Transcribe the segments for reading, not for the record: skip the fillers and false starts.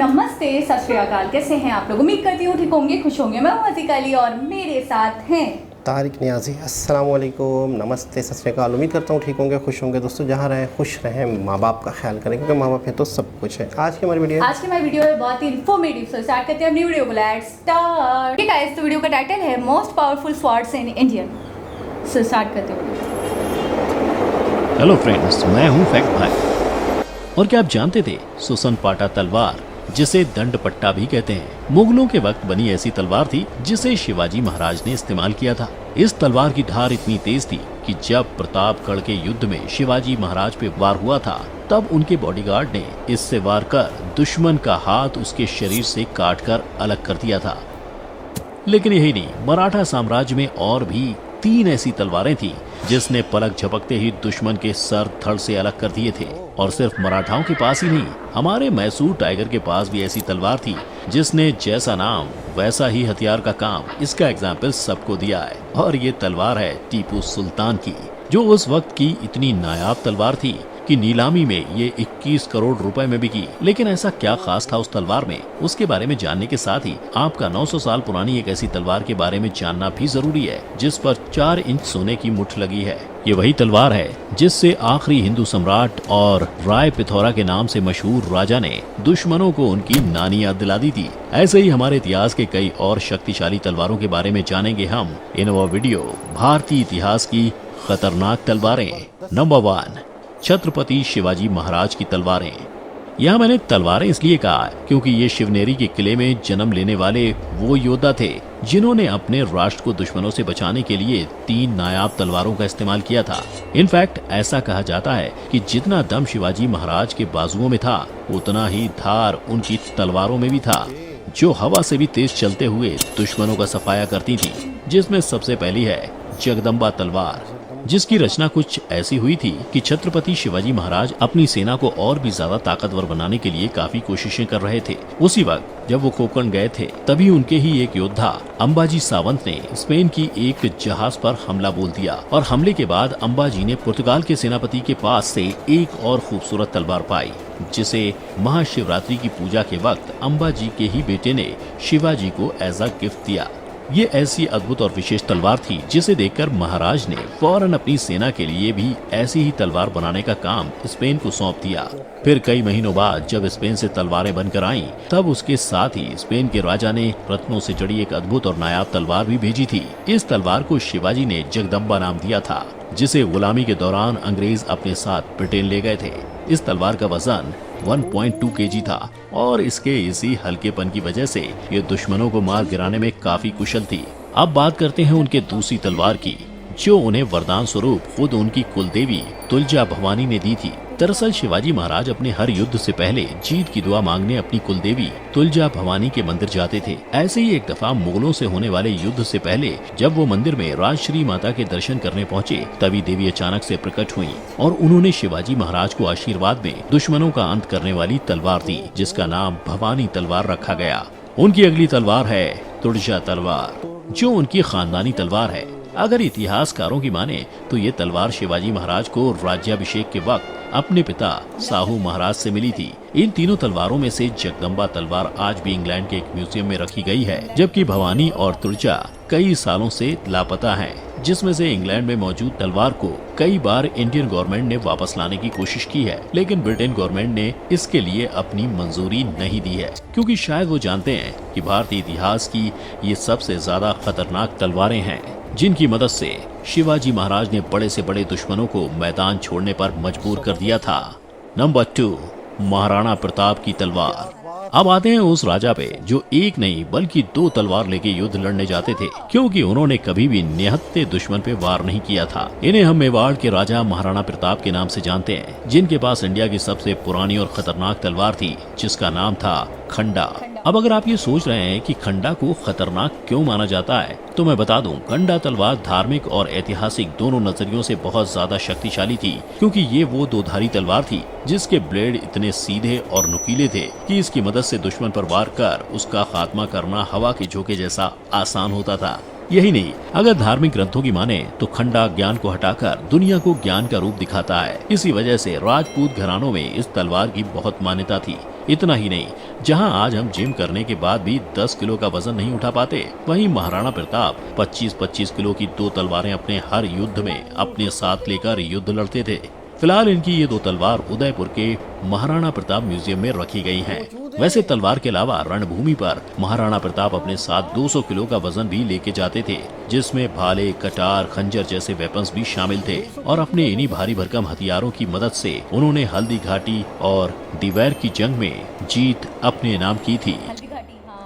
नमस्ते, सत श्री अकाल। कैसे हैं आप लोग? उम्मीद करती हूँ ठीक होंगे, खुश होंगे। मैं हूँ अज़ीज़ अली और मेरे साथ हैं तारिक नियाज़ी। अस्सलाम वालेकुम, नमस्ते, सत श्री अकाल। उम्मीद करता हूँ ठीक होंगे, खुश होंगे। दोस्तों जहाँ रहें खुश रहें, माँ बाप का ख्याल करें क्योंकि माँ बाप है तो सब कुछ है। आज की हमारी वीडियो है बहुत ही इन्फॉर्मेटिव। सो स्टार्ट करते हैं अपनी वीडियो को। Let's start. ठीक है, इस वीडियो का टाइटल है most powerful swords in Indian. So start करते हैं। हेलो फ्रेंड्स, मैं हूं फैक्ट भाई। और क्या आप जानते थे सुसन पाटा तलवार, जिसे दंड पट्टा भी कहते हैं, मुगलों के वक्त बनी ऐसी तलवार थी जिसे शिवाजी महाराज ने इस्तेमाल किया था। इस तलवार की धार इतनी तेज थी कि जब प्रतापगढ़ के युद्ध में शिवाजी महाराज पे वार हुआ था तब उनके बॉडीगार्ड ने इससे वार कर दुश्मन का हाथ उसके शरीर से काटकर अलग कर दिया था। लेकिन यही नहीं, मराठा साम्राज्य में और भी 3 ऐसी तलवारें थीं जिसने पलक झपकते ही दुश्मन के सर धड़ से अलग कर दिए थे। और सिर्फ मराठाओं के पास ही नहीं, हमारे मैसूर टाइगर के पास भी ऐसी तलवार थी जिसने जैसा नाम वैसा ही हथियार का काम। इसका एग्जाम्पल सबको दिया है और ये तलवार है टीपू सुल्तान की, जो उस वक्त की इतनी नायाब तलवार थी कि नीलामी में ये 21 करोड़ रुपए में बिकी। लेकिन ऐसा क्या खास था उस तलवार में, उसके बारे में जानने के साथ ही आपका 900 साल पुरानी एक ऐसी तलवार के बारे में जानना भी जरूरी है जिस पर 4 इंच सोने की मुठ लगी है। ये वही तलवार है जिससे आखिरी हिंदू सम्राट और राय पिथौरा के नाम से मशहूर राजा ने दुश्मनों को उनकी नानी याद दिला दी थी। ऐसे ही हमारे इतिहास के कई और शक्तिशाली तलवारों के बारे में जानेंगे हम इन वो वीडियो। भारतीय इतिहास की खतरनाक तलवारें। नंबर 1, छत्रपति शिवाजी महाराज की तलवारें। यहाँ मैंने तलवारें इसलिए कहा क्योंकि ये शिवनेरी के किले में जन्म लेने वाले वो योद्धा थे जिन्होंने अपने राष्ट्र को दुश्मनों से बचाने के लिए 3 नायाब तलवारों का इस्तेमाल किया था। इनफैक्ट ऐसा कहा जाता है कि जितना दम शिवाजी महाराज के बाजुओं में था उतना ही धार उनकी तलवारों में भी था, जो हवा से भी तेज चलते हुए दुश्मनों का सफाया करती थी। जिसमें सबसे पहली है जगदम्बा तलवार, जिसकी रचना कुछ ऐसी हुई थी कि छत्रपति शिवाजी महाराज अपनी सेना को और भी ज्यादा ताकतवर बनाने के लिए काफी कोशिशें कर रहे थे। उसी वक्त जब वो कोंकण गए थे तभी उनके ही एक योद्धा अंबाजी सावंत ने स्पेन की एक जहाज पर हमला बोल दिया और हमले के बाद अंबाजी ने पुर्तगाल के सेनापति के पास से एक और खूबसूरत तलवार पाई, जिसे महाशिवरात्रि की पूजा के वक्त अंबाजी के ही बेटे ने शिवाजी को एज अ गिफ्ट दिया। ये ऐसी अद्भुत और विशेष तलवार थी जिसे देखकर महाराज ने फौरन अपनी सेना के लिए भी ऐसी ही तलवार बनाने का काम स्पेन को सौंप दिया। फिर कई महीनों बाद जब स्पेन से तलवारें बनकर आईं, तब उसके साथ ही स्पेन के राजा ने रत्नों से जड़ी एक अद्भुत और नायाब तलवार भी भेजी थी। इस तलवार को शिवाजी ने जगदम्बा नाम दिया था, जिसे गुलामी के दौरान अंग्रेज अपने साथ ब्रिटेन ले गए थे। इस तलवार का वजन 1.2 kg था और इसके इसी हल्केपन की वजह से ये दुश्मनों को मार गिराने में काफी कुशल थी। अब बात करते हैं उनके दूसरी तलवार की, जो उन्हें वरदान स्वरूप खुद उनकी कुलदेवी तुलजा भवानी ने दी थी। दरअसल शिवाजी महाराज अपने हर युद्ध से पहले जीत की दुआ मांगने अपनी कुलदेवी तुलजा भवानी के मंदिर जाते थे। ऐसे ही एक दफा मुगलों से होने वाले युद्ध से पहले जब वो मंदिर में राजश्री माता के दर्शन करने पहुँचे, तभी देवी अचानक से प्रकट हुई और उन्होंने शिवाजी महाराज को आशीर्वाद में दुश्मनों का अंत करने वाली तलवार दी, जिसका नाम भवानी तलवार रखा गया। उनकी अगली तलवार है तुलजा तलवार, जो उनकी खानदानी तलवार है। अगर इतिहासकारों की माने तो ये तलवार शिवाजी महाराज को राज्याभिषेक के वक्त अपने पिता साहू महाराज से मिली थी। इन तीनों तलवारों में से जगदम्बा तलवार आज भी इंग्लैंड के एक म्यूजियम में रखी गई है, जबकि भवानी और तुलजा कई सालों से लापता हैं, जिसमें से इंग्लैंड में मौजूद तलवार को कई बार इंडियन गवर्नमेंट ने वापस लाने की कोशिश की है, लेकिन ब्रिटेन गवर्नमेंट ने इसके लिए अपनी मंजूरी नहीं दी है, क्योंकि शायद वो जानते हैं कि भारतीय इतिहास की ये सबसे ज्यादा खतरनाक तलवारें हैं जिनकी मदद से शिवाजी महाराज ने बड़े से बड़े दुश्मनों को मैदान छोड़ने पर मजबूर कर दिया था। नंबर 2, महाराणा प्रताप की तलवार। अब आते हैं उस राजा पे जो एक नहीं बल्कि 2 तलवार लेके युद्ध लड़ने जाते थे, क्योंकि उन्होंने कभी भी निहत्थे दुश्मन पे वार नहीं किया था। इन्हें हम मेवाड़ के राजा महाराणा प्रताप के नाम से जानते हैं, जिनके पास इंडिया की सबसे पुरानी और खतरनाक तलवार थी, जिसका नाम था खंडा। अब अगर आप ये सोच रहे हैं कि खंडा को खतरनाक क्यों माना जाता है, तो मैं बता दूं, खंडा तलवार धार्मिक और ऐतिहासिक दोनों नजरियों से बहुत ज्यादा शक्तिशाली थी, क्योंकि ये वो 2-धारी तलवार थी जिसके ब्लेड इतने सीधे और नुकीले थे कि इसकी मदद से दुश्मन पर वार कर उसका खात्मा करना हवा के झोंके जैसा आसान होता था। यही नहीं, अगर धार्मिक ग्रंथों की माने तो खंडा ज्ञान को हटाकर दुनिया को ज्ञान का रूप दिखाता है। इसी वजह से राजपूत घरानों में इस तलवार की बहुत मान्यता थी। इतना ही नहीं, जहां आज हम जिम करने के बाद भी 10 किलो का वजन नहीं उठा पाते, वहीं महाराणा प्रताप 25-25 किलो की 2 तलवारें अपने हर युद्ध में अपने साथ लेकर युद्ध लड़ते थे। फिलहाल इनकी ये 2 तलवार उदयपुर के महाराणा प्रताप म्यूजियम में रखी गई हैं। वैसे तलवार के अलावा रणभूमि पर महाराणा प्रताप अपने साथ 200 किलो का वजन भी लेके जाते थे, जिसमें भाले, कटार, खंजर जैसे वेपन्स भी शामिल थे। और अपने इन्हीं भारी भरकम हथियारों की मदद से उन्होंने हल्दी घाटी और दिवैर की जंग में जीत अपने नाम की थी।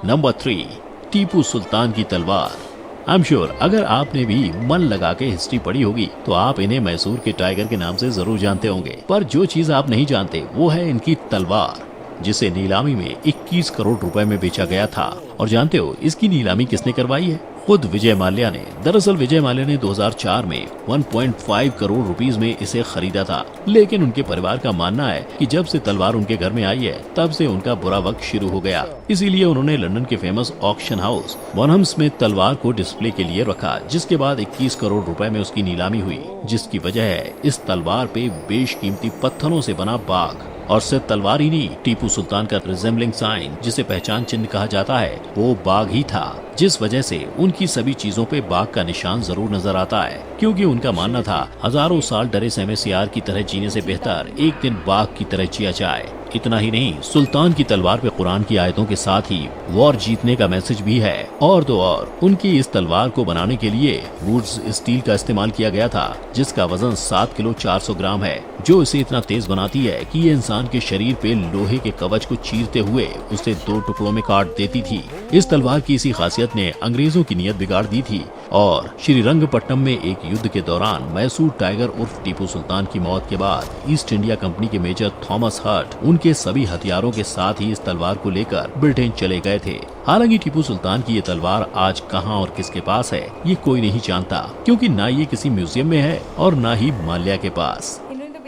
नंबर 3, टीपू सुल्तान की तलवार। आई एम श्योर अगर आपने भी मन लगा के हिस्ट्री पढ़ी होगी तो आप इन्हें मैसूर के टाइगर के नाम से जरूर जानते होंगे। पर जो चीज आप नहीं जानते वो है इनकी तलवार, जिसे नीलामी में 21 करोड़ रुपए में बेचा गया था। और जानते हो इसकी नीलामी किसने करवाई है? खुद विजय माल्या ने। दरअसल विजय माल्या ने 2004 में 1.5 करोड़ रुपीस में इसे खरीदा था, लेकिन उनके परिवार का मानना है कि जब से तलवार उनके घर में आई है तब से उनका बुरा वक्त शुरू हो गया। इसीलिए उन्होंने लंदन के फेमस ऑक्शन हाउस बॉनहम्स में तलवार को डिस्प्ले के लिए रखा, जिसके बाद 21 करोड़ रुपए में उसकी नीलामी हुई, जिसकी वजह है इस तलवार पे बेशकीमती पत्थरों से बना बाघ। और सिर्फ तलवार ही नहीं, टीपू सुल्तान का रिजेंबलिंग साइन, जिसे पहचान चिन्ह कहा जाता है, वो बाघ ही था, जिस वजह से उनकी सभी चीजों पे बाघ का निशान जरूर नजर आता है, क्योंकि उनका मानना था हजारों साल डरे सहमे सियार की तरह जीने से बेहतर एक दिन बाघ की तरह जिया जाए। इतना ही नहीं, सुल्तान की तलवार पे कुरान की आयतों के साथ ही वॉर जीतने का मैसेज भी है। और तो और उनकी इस तलवार को बनाने के लिए वुड्स स्टील का इस्तेमाल किया गया था, जिसका वजन 7 किलो 400 ग्राम है, जो इसे इतना तेज बनाती है कि ये इंसान के शरीर पे लोहे के कवच को चीरते हुए उसे 2 टुकड़ों में काट देती थी। इस तलवार की इसी खासियत ने अंग्रेजों की नीयत बिगाड़ दी थी और श्रीरंगपट्टनम में एक युद्ध के दौरान मैसूर टाइगर उर्फ टीपू सुल्तान की मौत के बाद ईस्ट इंडिया कंपनी के मेजर थॉमस हर्ट उनके सभी हथियारों के साथ ही इस तलवार को लेकर ब्रिटेन चले गए थे। हालांकि टीपू सुल्तान की ये तलवार आज कहां और किसके पास है ये कोई नहीं जानता, क्योंकि ना ये किसी म्यूजियम में है और ना ही माल्या के पास।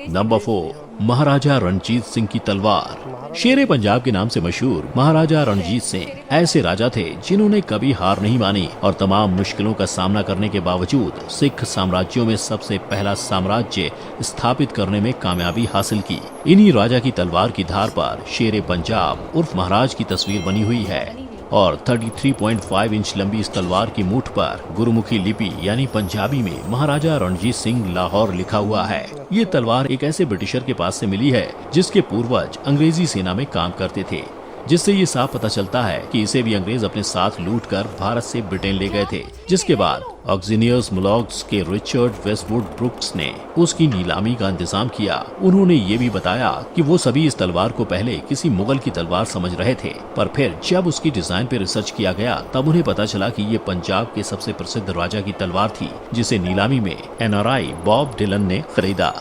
नंबर 4, महाराजा रणजीत सिंह की तलवार। शेरे पंजाब के नाम से मशहूर महाराजा रणजीत सिंह ऐसे राजा थे जिन्होंने कभी हार नहीं मानी और तमाम मुश्किलों का सामना करने के बावजूद सिख साम्राज्यों में सबसे पहला साम्राज्य स्थापित करने में कामयाबी हासिल की। इन्हीं राजा की तलवार की धार पर शेरे पंजाब उर्फ महाराज की तस्वीर बनी हुई है और 33.5 इंच लंबी इस तलवार की मूठ पर गुरुमुखी लिपि यानी पंजाबी में महाराजा रणजीत सिंह लाहौर लिखा हुआ है। ये तलवार एक ऐसे ब्रिटिशर के पास से मिली है जिसके पूर्वज अंग्रेजी सेना में काम करते थे, जिससे ये साफ पता चलता है कि इसे भी अंग्रेज अपने साथ लूटकर भारत से ब्रिटेन ले गए थे। जिसके बाद ऑक्सीनियर्स मुलॉग्स के रिचर्ड वेस्टवुड ब्रुक्स ने उसकी नीलामी का इंतजाम किया। उन्होंने ये भी बताया कि वो सभी इस तलवार को पहले किसी मुगल की तलवार समझ रहे थे, पर फिर जब उसकी डिजाइन पे रिसर्च किया गया तब उन्हें पता चला कि ये पंजाब के सबसे प्रसिद्ध राजा की तलवार थी, जिसे नीलामी में NRI बॉब डिलन ने खरीदा।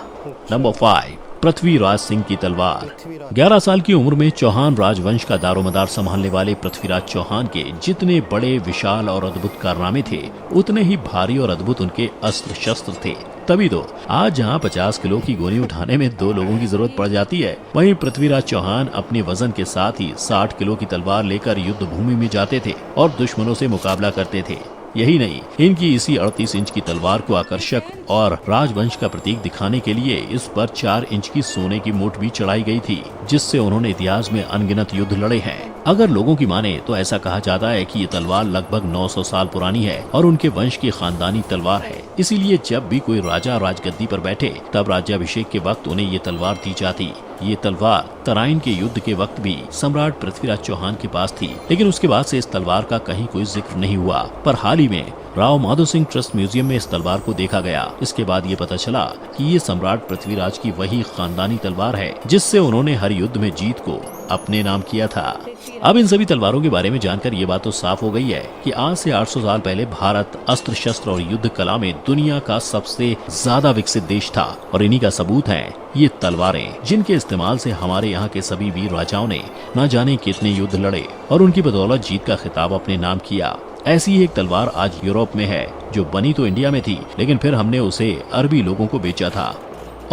नंबर 5, पृथ्वीराज सिंह की तलवार। 11 साल की उम्र में चौहान राजवंश का दारोमदार संभालने वाले पृथ्वीराज चौहान के जितने बड़े, विशाल और अद्भुत कारनामे थे, उतने ही भारी और अद्भुत उनके अस्त्र शस्त्र थे। तभी तो आज जहां 50 किलो की गोली उठाने में 2 लोगों की जरूरत पड़ जाती है, वहीं पृथ्वीराज चौहान अपने वजन के साथ ही 60 किलो की तलवार लेकर युद्ध भूमि में जाते थे और दुश्मनों से मुकाबला करते थे। यही नहीं, इनकी इसी 38 इंच की तलवार को आकर्षक और राजवंश का प्रतीक दिखाने के लिए इस पर 4 इंच की सोने की मूठ भी चढ़ाई गई थी, जिससे उन्होंने इतिहास में अनगिनत युद्ध लड़े हैं। अगर लोगों की माने तो ऐसा कहा जाता है कि ये तलवार लगभग 900 साल पुरानी है और उनके वंश की खानदानी तलवार है। इसीलिए जब भी कोई राजा राजगद्दी पर बैठे तब राज्याभिषेक के वक्त उन्हें ये तलवार दी जाती। ये तलवार तराइन के युद्ध के वक्त भी सम्राट पृथ्वीराज चौहान के पास थी, लेकिन उसके बाद से इस तलवार का कहीं कोई जिक्र नहीं हुआ। पर हाल ही में राव माधो सिंह ट्रस्ट म्यूजियम में इस तलवार को देखा गया। इसके बाद ये पता चला कि ये सम्राट पृथ्वीराज की वही खानदानी तलवार है जिससे उन्होंने हर युद्ध में जीत को अपने नाम किया था। अब इन सभी तलवारों के बारे में जानकर ये बात तो साफ हो गई है कि आज से 800 साल पहले भारत अस्त्र शस्त्र और युद्ध कला में दुनिया का सबसे ज्यादा विकसित देश था। और इन्हीं का सबूत है ये तलवारें, जिनके इस्तेमाल से हमारे यहाँ के सभी वीर राजाओं ने न जाने कितने युद्ध लड़े और उनकी बदौलत जीत का खिताब अपने नाम किया। ऐसी ही एक तलवार आज यूरोप में है, जो बनी तो इंडिया में थी, लेकिन फिर हमने उसे अरबी लोगों को बेचा था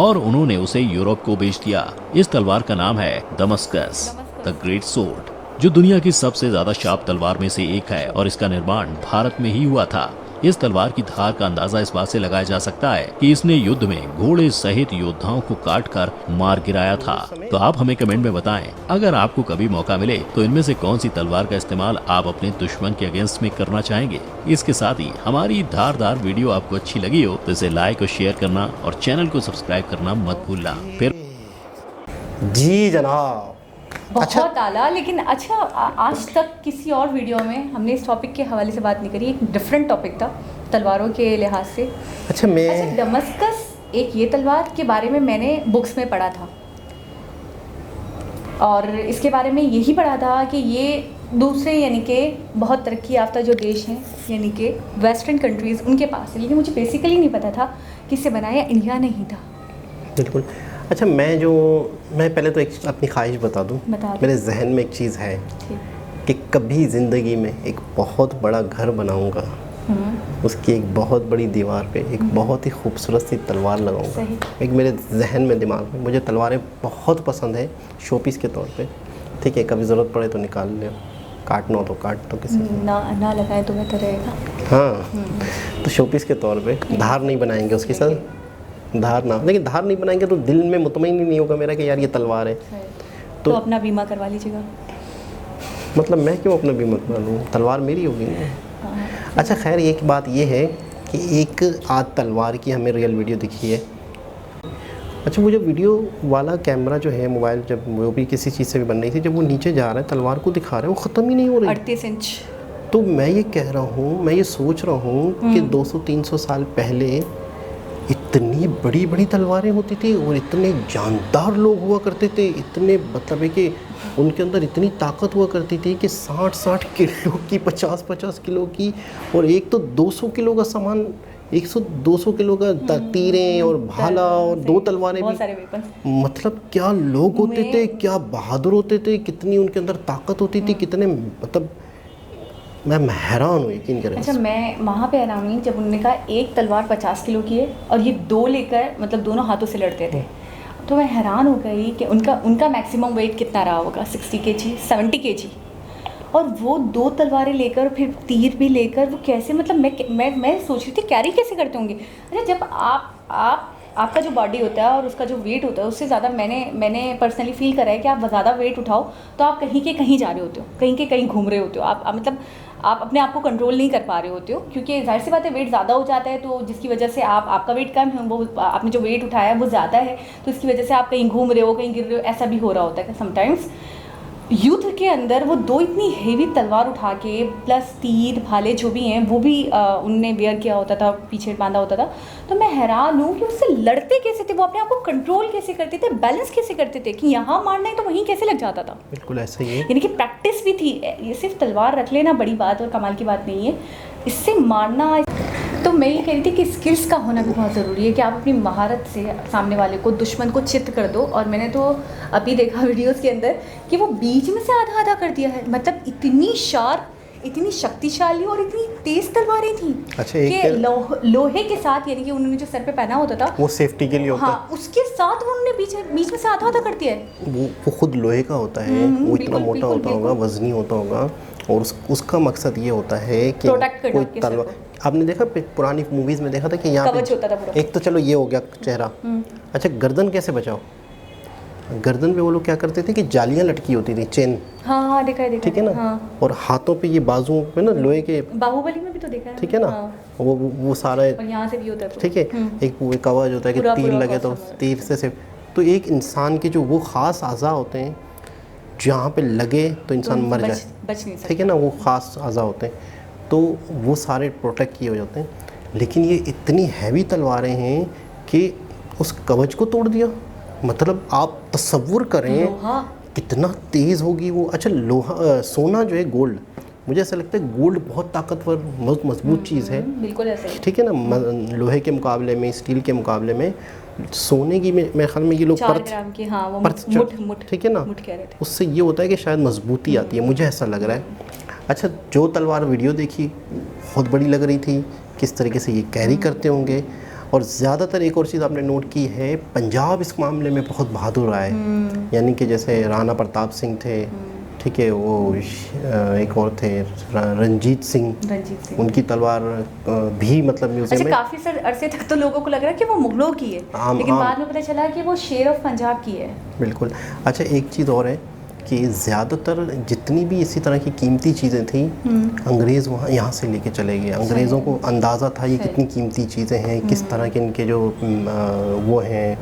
और उन्होंने उसे यूरोप को बेच दिया। इस तलवार का नाम है दमस्कस द ग्रेट सोर्ड, जो दुनिया की सबसे ज्यादा शार्प तलवार में से एक है और इसका निर्माण भारत में ही हुआ था। इस तलवार की धार का अंदाजा इस बात से लगाया जा सकता है कि इसने युद्ध में घोड़े सहित योद्धाओं को काटकर मार गिराया था। तो आप हमें कमेंट में बताएं, अगर आपको कभी मौका मिले तो इनमें से कौन सी तलवार का इस्तेमाल आप अपने दुश्मन के अगेंस्ट में करना चाहेंगे। इसके साथ ही हमारी धारदार वीडियो आपको अच्छी लगी हो तो इसे लाइक और शेयर करना और चैनल को सब्सक्राइब करना मत भूलना। फिर जी जनाब। बहुत आला। लेकिन अच्छा, आज तक किसी और वीडियो में हमने इस टॉपिक के हवाले से बात नहीं करी। एक डिफरेंट टॉपिक था तलवारों के लिहाज से। अच्छा दमस्कस, एक ये तलवार के बारे में मैंने बुक्स में पढ़ा था और इसके बारे में यही पढ़ा था कि ये दूसरे यानी कि बहुत तरक्की याफ्ता जो देश हैं यानी कि वेस्टर्न कंट्रीज़ उनके पास है, लेकिन मुझे बेसिकली नहीं पता था कि इसे बनाया इंडिया नहीं था। बिल्कुल। अच्छा, मैं पहले तो एक अपनी ख्वाहिश बता दूं। मेरे जहन में एक चीज़ है कि कभी ज़िंदगी में एक बहुत बड़ा घर बनाऊंगा, उसकी एक बहुत बड़ी दीवार पे एक बहुत ही खूबसूरत सी तलवार लगाऊंगा। एक मेरे जहन में, दिमाग में, मुझे तलवारें बहुत पसंद है शोपीस के तौर पे। ठीक है, कभी ज़रूरत पड़े तो निकाल ले, काटना हो तो काट तो किसी ना लगाए तो बेहतर रहेगा। हाँ, तो शोपीस के तौर पे धार नहीं बनाएंगे उसके साथ, धार ना, लेकिन धार नहीं बनाएंगे तो दिल में मुतमईन नहीं होगा मेरा कि यार ये तलवार है। तो अपना बीमा करवा लीजिएगा। मतलब मैं क्यों अपना बीमा करवा लूँ, तलवार मेरी होगी ना। अच्छा खैर, एक बात ये है कि एक आध तलवार की हमें रियल वीडियो दिखी है। अच्छा, वो जो वीडियो वाला कैमरा जो है मोबाइल, जब वो भी किसी चीज़ से भी बन रही थी, जब वो नीचे जा रहा है तलवार को दिखा रहा है, वो ख़त्म ही नहीं हो रही। 38 इंच। तो मैं ये कह रहा हूँ, मैं ये सोच रहा हूँ कि 200-300 साल पहले इतनी बड़ी बड़ी तलवारें होती थी और इतने जानदार लोग हुआ करते थे, इतने मतलब है कि उनके अंदर इतनी ताकत हुआ करती थी कि 60-60 किलो की, 50-50 किलो की, और एक तो 200 किलो का सामान, 100-200 किलो का तीरें और भाला और 2 तलवारें भी। मतलब क्या लोग होते थे, क्या बहादुर होते थे, कितनी उनके अंदर ताकत होती थी, कितने, मतलब मैं हैरान हुई यकीन करें। अच्छा, मैं वहाँ पे हैरान हुई जब उन्होंने कहा एक तलवार 50 किलो की है और ये 2 लेकर मतलब दोनों हाथों से लड़ते थे। तो मैं हैरान हो गई कि उनका मैक्सिमम वेट कितना रहा होगा, 60 kg, 70 kg, और वो 2 तलवारें लेकर फिर तीर भी लेकर वो कैसे, मतलब मैं सोच रही थी कैरी कैसे करते होंगे। अच्छा, जब आपका जो बॉडी होता है और उसका जो वेट होता है उससे ज़्यादा मैंने पर्सनली फील करा है कि आप ज़्यादा वेट उठाओ तो आप कहीं के कहीं जा रहे होते हो, कहीं के कहीं घूम रहे होते हो, आप मतलब आप अपने आप को कंट्रोल नहीं कर पा रहे होते हो, क्योंकि जाहिर सी बात है वेट ज़्यादा हो जाता है, तो जिसकी वजह से आपका वेट कम है, वो आपने जो वेट उठाया है वो ज़्यादा है, तो इसकी वजह से आप कहीं घूम रहे हो, कहीं गिर रहे हो, ऐसा भी हो रहा होता है समटाइम्स। युद्ध के अंदर वो 2 इतनी हेवी तलवार उठा के प्लस तीर भाले जो भी हैं वो भी उनने वेयर किया होता था, पीछे बांधा होता था। तो मैं हैरान हूँ कि उससे लड़ते कैसे थे, वो अपने आप को कंट्रोल कैसे करते थे, बैलेंस कैसे करते थे कि यहाँ मारना है तो वहीं कैसे लग जाता था। बिल्कुल ऐसा ही है, यानी कि प्रैक्टिस भी थी। ये सिर्फ तलवार रख लेना बड़ी बात और कमाल की बात नहीं है, इससे मारना। तो मैं ये कह रही थी कि स्किल्स का होना भी बहुत ज़रूरी है कि आप अपनी महारत से सामने वाले को, दुश्मन को चित्त कर दो। और मैंने तो अभी देखा वीडियोस के अंदर कि वो बीच में से आधा कर दिया है, मतलब इतनी शार्प, इतनी शक्तिशाली और इतनी तेज तलवारें थी। अच्छा, कि लोहे के साथ, यानी कि उन्होंने जो सर पे पहना होता था वो सेफ्टी के लिए होता है। हाँ, उसके साथ वो उन्होंने बीच में से आधा कर दिया है। वो खुद लोहे का होता है, वो इतना मोटा होता होगा, वजनी होता होगा, और उसका मकसद ये होता है कि कोई तलवार, आपने देखा पुरानी मूवीज़ में देखा था कि यहाँ कवच होता था पूरा। एक तो चलो ये हो गया चेहरा। अच्छा, गर्दन कैसे बचाओ? गर्दन पे वो लोग क्या करते थे कि जालियाँ लटकी होती थी, चेन। हाँ, देखा है। ठीक है ना। हाँ। और हाथों पे ये बाजुओं पे ना लोहे के, बाहुबली में भी तो देखा है। ठीक है ना। हाँ। वो सारा यहाँ से भी होता है। ठीक है, एक वो कवच होता है कि तीर लगे तो तीर से तो एक इंसान के जो वो ख़ास आज़ा होते हैं जहाँ पे लगे तो इंसान मर जाए, बच नहीं सकता। ठीक है ना, वो ख़ास आज़ा होते हैं, तो वो सारे प्रोटेक्ट किए हो जाते हैं। लेकिन ये इतनी हैवी तलवारें हैं कि उस कवच को तोड़ दिया। मतलब आप तसव्वुर करें कितना तेज़ होगी वो। अच्छा, लोहा, सोना जो है, गोल्ड, मुझे ऐसा लगता है गोल्ड बहुत ताकतवर, बहुत मजबूत चीज़ है। बिल्कुल ऐसा ही, ठीक है ना। लोहे के मुकाबले में, स्टील के मुकाबले में सोने की मेरे ख्याल में ये लोग 4 ग्राम की, हाँ, वो मुठ, ठीक है ना, मुठ कह रहे थे। उससे ये होता है कि शायद मजबूती आती है, मुझे ऐसा लग रहा है। अच्छा, जो तलवार वीडियो देखी बहुत बड़ी लग रही थी, किस तरीके से ये कैरी करते होंगे। और ज़्यादातर एक और चीज़ आपने नोट की है, पंजाब इस मामले में बहुत बहादुर रहा है। यानी कि जैसे राणा प्रताप सिंह थे, ठीक है, वो एक और थे रंजीत सिंह, उनकी तलवार भी मतलब म्यूजियम में काफ़ी सर अरसे तक तो लोगों को लग रहा है कि वो मुगलों की है, लेकिन बाद में पता चला कि वो शेर ऑफ पंजाब की है। बिल्कुल। अच्छा, एक चीज़ और है कि ज़्यादातर जितनी भी इसी तरह की कीमती चीज़ें थी अंग्रेज़ वहाँ यहाँ से लेके चले गए। अंग्रेज़ों को अंदाज़ा था ये कितनी कीमती चीज़ें हैं, किस तरह के इनके जो वो हैं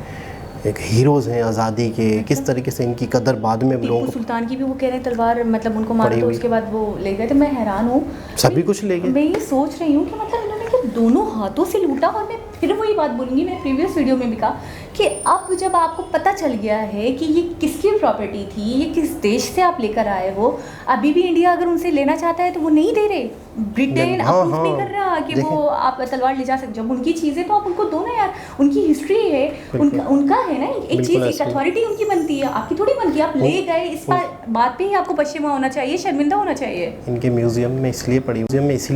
एक हीरोज़ हैं आज़ादी के, किस तरीके से इनकी कदर बाद में लोगों को। सुल्तान की भी वो कह रहे हैं तलवार मतलब उनको मारा तो उसके बाद वो ले गए थे। मैं हैरान हूँ, सभी कुछ ले गए। मैं ये सोच रही हूँ कि मतलब इन्होंने क्या दोनों हाथों से लूटा। और मैं फिर वही बात बोलूँगी, मैंने प्रीवियस वीडियो में भी कहा कि अब जब आपको पता चल गया है कि ये किसकी प्रॉपर्टी थी, ये किस देश से आप लेकर आए हो, अभी भी इंडिया अगर उनसे लेना चाहता है तो वो नहीं दे रहे। ब्रिटेन अप्रूव नहीं कर रहा कि वो आप तलवार ले जा सकते। जब उनकी चीज़ें तो आप उनको दो ना यार, उनकी हिस्ट्री है, उनका है ना एक चीज़, एक अथॉरिटी उनकी बनती है, आपकी थोड़ी बनती है। आप ले गए, इस बात पे ही आपको पश्चिमा होना चाहिए, शर्मिंदा होना चाहिए। इनके म्यूजियम में इसीलिए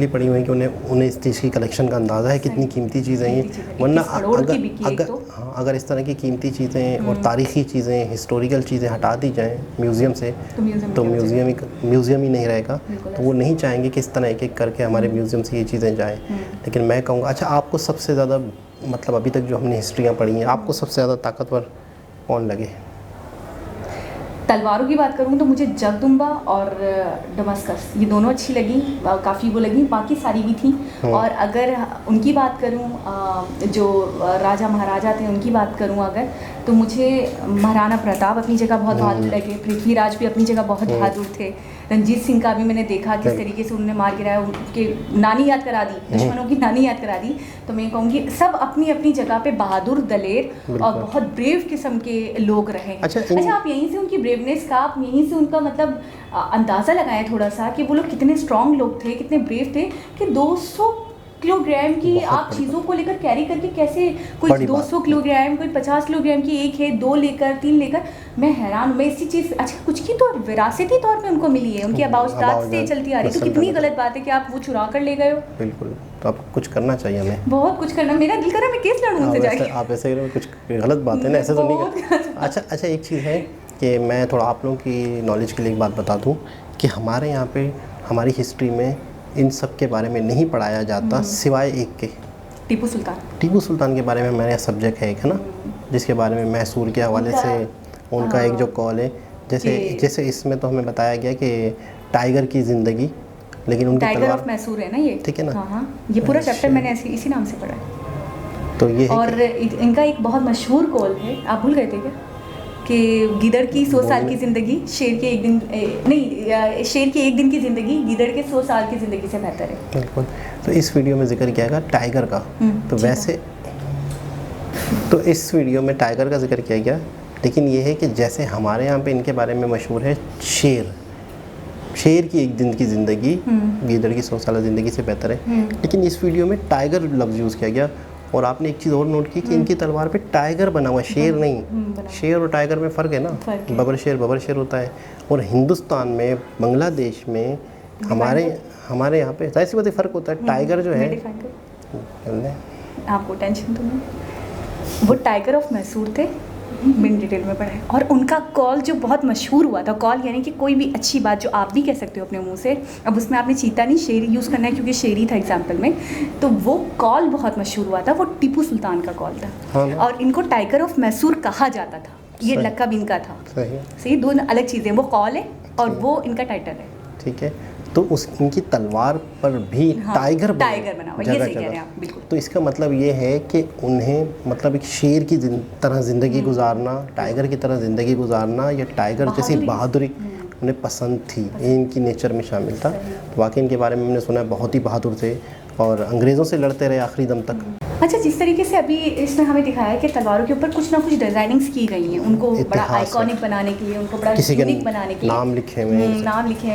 पड़ी हुई है कि उन्हें इस चीज़ की कलेक्शन का अंदाज़ा है कितनी कीमती चीज़ें हैं। वरना अगर इस तरह की कीमती चीज़ें और तारीख़ी चीज़ें, हिस्टोरिकल चीज़ें हटा दी जाएँ म्यूज़ियम से तो म्यूज़ियम ही नहीं रहेगा। तो वो नहीं चाहेंगे कि इस तरह एक एक करके हमारे म्यूज़ियम से ये चीज़ें जाएँ। लेकिन मैं कहूँगा, अच्छा आपको सबसे ज़्यादा मतलब अभी तक जो हमने हिस्ट्रियाँ पढ़ी हैं, आपको सबसे ज़्यादा ताकतवर कौन लगे? तलवारों की बात करूँ तो मुझे जगदुम्बा और डमस्कस ये दोनों अच्छी लगी, काफ़ी वो लगी, बाकी सारी भी थी। और अगर उनकी बात करूँ जो राजा महाराजा थे उनकी बात करूँ अगर, तो मुझे महाराणा प्रताप अपनी जगह बहुत बहादुर लगे, पृथ्वीराज भी अपनी जगह बहुत बहादुर थे। रंजीत सिंह का भी मैंने देखा किस तरीके से उन्होंने मार गिराया, उनके नानी याद करा दी, दुश्मनों की नानी याद करा दी। तो मैं कहूँगी सब अपनी अपनी जगह पे बहादुर, दलेर और बहुत ब्रेव किस्म के लोग रहे हैं। अच्छा, आप यहीं से उनकी ब्रेवनेस का, आप यहीं से उनका मतलब अंदाज़ा लगाएं थोड़ा सा कि वो लोग कितने स्ट्रॉन्ग लोग थे, कितने ब्रेव थे कि 200 किलोग्राम की आप चीज़ों को लेकर कैरी करके कैसे, कोई 200 किलोग्राम, कोई 50 किलोग्राम की एक है, 2 लेकर 3 लेकर, मैं हैरान हूँ। मैं इसी चीज़, अच्छा कुछ की तो विरासती तौर पे उनको मिली है, उनकी आबाउजदाद से चलती आ रही है। तो कितनी गलत बात है कि आप वो चुरा कर ले गए हो। बिल्कुल, तो आपको कुछ करना चाहिए, हमें बहुत कुछ करना। मेरा दिल कर रहा है मैं केस लड़ूं उनसे जाके। आप ऐसे कुछ गलत बात है ना, ऐसे तो नहीं। अच्छा, एक चीज़ है कि मैं थोड़ा आप लोगों की नॉलेज के लिए एक बात बता दूँ कि हमारे यहाँ पे हमारी हिस्ट्री में इन सब के बारे में नहीं पढ़ाया जाता सिवाय एक के, टीपू सुल्तान के बारे में मेरा सब्जेक्ट है एक, है ना, जिसके बारे में मैसूर के हवाले से उनका एक जो कॉल है, जैसे इसमें तो हमें बताया गया कि टाइगर की ज़िंदगी, लेकिन उनकी टाइगर ऑफ मैसूर है ना ये, ठीक है ना। हाँ, ये पूरा चैप्टर मैंने इसी नाम से पढ़ा है। तो ये और इनका एक बहुत मशहूर कॉल है, आप भूल गए थे क्या, कि गिदड़ की 100 साल की ज़िंदगी शेर के एक दिन शेर की एक दिन की ज़िंदगी गिदड़ के 100 साल की ज़िंदगी से बेहतर है। बिल्कुल। तो इस वीडियो में जिक्र किया गया टाइगर का, तो वैसे तो इस वीडियो में टाइगर का जिक्र किया गया, लेकिन ये है कि जैसे हमारे यहाँ पे इनके बारे में मशहूर है शेर की एक दिन की ज़िंदगी गिदड़ की 100 साल ज़िंदगी से बेहतर है, लेकिन इस वीडियो में टाइगर लफ्ज़ यूज़ किया गया। और आपने एक चीज़ और नोट की कि इनकी तलवार पे टाइगर बना हुआ है, शेर नहीं। शेर और टाइगर में फ़र्क है ना, बबर शेर होता है। और हिंदुस्तान में, बांग्लादेश में, हमारे यहाँ पे जाहिर सी बात है फ़र्क होता है। टाइगर जो है, आपको टेंशन तो नहीं, वो टाइगर ऑफ मैसूर थे, मैंने डिटेल में पढ़ा है। और उनका कॉल जो बहुत मशहूर हुआ था, कॉल यानी कि कोई भी अच्छी बात जो आप भी कह सकते हो अपने मुंह से, अब उसमें आपने चीता नहीं शेर यूज़ करना है क्योंकि शेर ही था एग्जाम्पल में, तो वो कॉल बहुत मशहूर हुआ था, वो टीपू सुल्तान का कॉल था। हाँ, और इनको टाइगर ऑफ मैसूर कहा जाता था, ये लक़ब इनका था। सही, दोनों अलग चीज़ें, वो कॉल है और वो इनका टाइटल है। ठीक है, तो इनकी तलवार पर भी टाइगर बना हुआ, ये सही कह रहे हैं आप, बिल्कुल। तो इसका मतलब ये है कि उन्हें मतलब एक शेर की तरह ज़िंदगी गुजारना, टाइगर की तरह ज़िंदगी गुजारना, या टाइगर जैसी बहादुरी उन्हें पसंद थी, ये इनकी नेचर में शामिल था। तो वाकई इनके बारे में हमने सुना है बहुत ही बहादुर थे और अंग्रेज़ों से लड़ते रहे आखिरी दम तक। अच्छा, जिस तरीके से अभी इसमें हमें दिखाया है कि तलवारों के ऊपर कुछ ना कुछ डिज़ाइनिंग्स की गई हैं, उनको बड़ा आइकॉनिक बनाने के लिए, उनको बड़ा यूनिक बनाने के लिए नाम लिखे हुए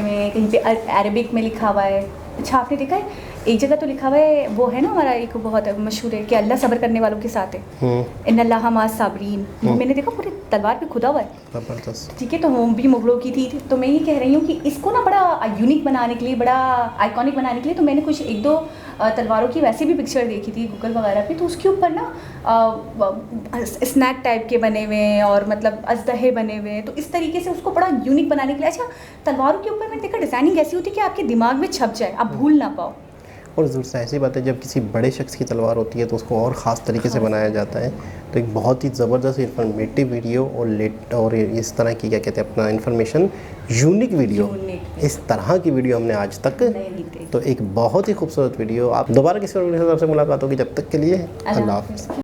हैं, कहीं पे अरबिक में लिखा हुआ है। अच्छा, आपने देखा है एक जगह तो लिखा हुआ है, वो है ना हमारा एक बहुत मशहूर है कि अल्लाह सब्र करने वालों के साथ है, इन्नल्लाह मा साबरीन। मैंने देखा पूरे तलवार पे खुदा हुआ है, ज़बरदस्त। ठीक है, तो वो भी मुगलों की थी। तो मैं ये कह रही हूँ कि इसको ना बड़ा यूनिक बनाने के लिए, बड़ा आइकॉनिक बनाने के लिए, तो मैंने कुछ एक दो तलवारों की वैसे भी पिक्चर देखी थी गूगल वगैरह पे, तो उसके ऊपर ना स्नैक टाइप के बने हुए हैं और मतलब अजदहे बने हुए हैं, तो इस तरीके से उसको बड़ा यूनिक बनाने के लिए। अच्छा, तलवारों के ऊपर मैंने देखा डिज़ाइनिंग ऐसी होती है कि आपके दिमाग में छप जाए, आप भूल ना पाओ। और ज़रूर से ऐसी बात है, जब किसी बड़े शख्स की तलवार होती है तो उसको और ख़ास तरीके से बनाया जाता है। तो एक बहुत ही ज़बरदस्त इन्फॉर्मेटिव वीडियो और इस तरह की क्या कहते हैं अपना इन्फॉर्मेशन यूनिक वीडियो, इस तरह की वीडियो हमने आज तक, नहीं देखी। तो एक बहुत ही खूबसूरत वीडियो। आप दोबारा किसी और वीडियो से मुलाकात होगी, जब तक के लिए अल्लाह हाफ़िज़।